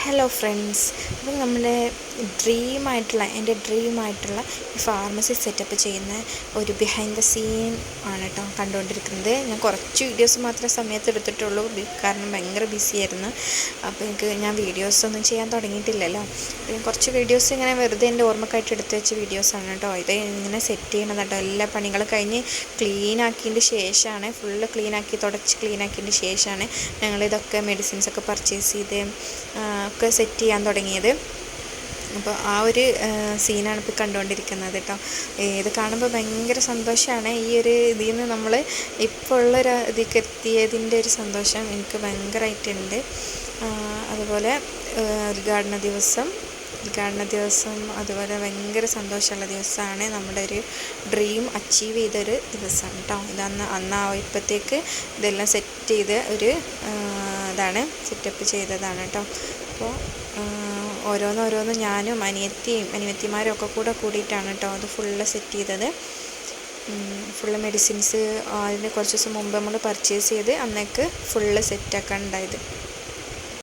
Hello friends, അപ്പോൾ നമ്മുടെ എൻ്റെ ഡ്രീമായിട്ടുള്ള ഈ ഫാർമസി സെറ്റപ്പ് ചെയ്യുന്ന ഒരു ബിഹൈൻഡ് ദ സീൻ ആണ് കേട്ടോ കണ്ടുകൊണ്ടിരിക്കുന്നത്. ഞാൻ കുറച്ച് വീഡിയോസ് മാത്രമേ സമയത്ത് എടുത്തിട്ടുള്ളൂ, കാരണം ഭയങ്കര ബിസി ആയിരുന്നു. അപ്പോൾ ഞാൻ വീഡിയോസൊന്നും ചെയ്യാൻ തുടങ്ങിയിട്ടില്ലല്ലോ. അപ്പോൾ കുറച്ച് വീഡിയോസ് ഇങ്ങനെ വെറുതെ എൻ്റെ ഓർമ്മക്കായിട്ട് എടുത്ത് വെച്ച വീഡിയോസാണ് കേട്ടോ. ഇത് ഇങ്ങനെ സെറ്റ് ചെയ്യണം കേട്ടോ. എല്ലാ പണികളും കഴിഞ്ഞ് ക്ലീനാക്കിയതിൻ്റെ ശേഷമാണ്, ഫുള്ള് തുടച്ച് ക്ലീനാക്കിയതിൻ്റെ ശേഷമാണ് ഞങ്ങളിതൊക്കെ മെഡിസിൻസൊക്കെ പർച്ചേസ് ചെയ്ത് ഒക്കെ സെറ്റ് ചെയ്യാൻ തുടങ്ങിയത്. അപ്പോൾ ആ ഒരു സീനാണ് ഇപ്പോൾ കണ്ടുകൊണ്ടിരിക്കുന്നത് കേട്ടോ. ഇത് കാണുമ്പോൾ ഭയങ്കര സന്തോഷമാണ്. ഈ ഒരു ഇതിൽ നിന്ന് നമ്മൾ ഇപ്പോൾ ഉള്ളൊരു ഇതിലേക്ക് എത്തിയതിൻ്റെ ഒരു സന്തോഷം എനിക്ക് ഭയങ്കരമായിട്ടുണ്ട്. അതുപോലെ ഉദ്ഘാടന ദിവസം അതുപോലെ ഭയങ്കര സന്തോഷമുള്ള ദിവസമാണ്. നമ്മുടെ ഒരു ഡ്രീം അച്ചീവ് ചെയ്തൊരു ദിവസമാണ് കേട്ടോ. അന്നായപ്പോഴത്തേക്ക് ഇതെല്ലാം സെറ്റ് ചെയ്ത് ഒരു സെറ്റപ്പ് ചെയ്തതാണ് കേട്ടോ. അപ്പോൾ ഓരോന്നോരോന്ന് ഞാനും അനിയത്തിമാരും ഒക്കെ കൂടിയിട്ടാണ് കേട്ടോ അത് ഫുള്ള് സെറ്റ് ചെയ്തത്. ഫുള്ള് മെഡിസിൻസ് അതിന് കുറച്ച് ദിവസം മുമ്പ് നമ്മൾ പർച്ചേസ് ചെയ്ത് അന്നേക്ക് ഫുള്ള് സെറ്റാക്കാൻ ഉണ്ടായത്.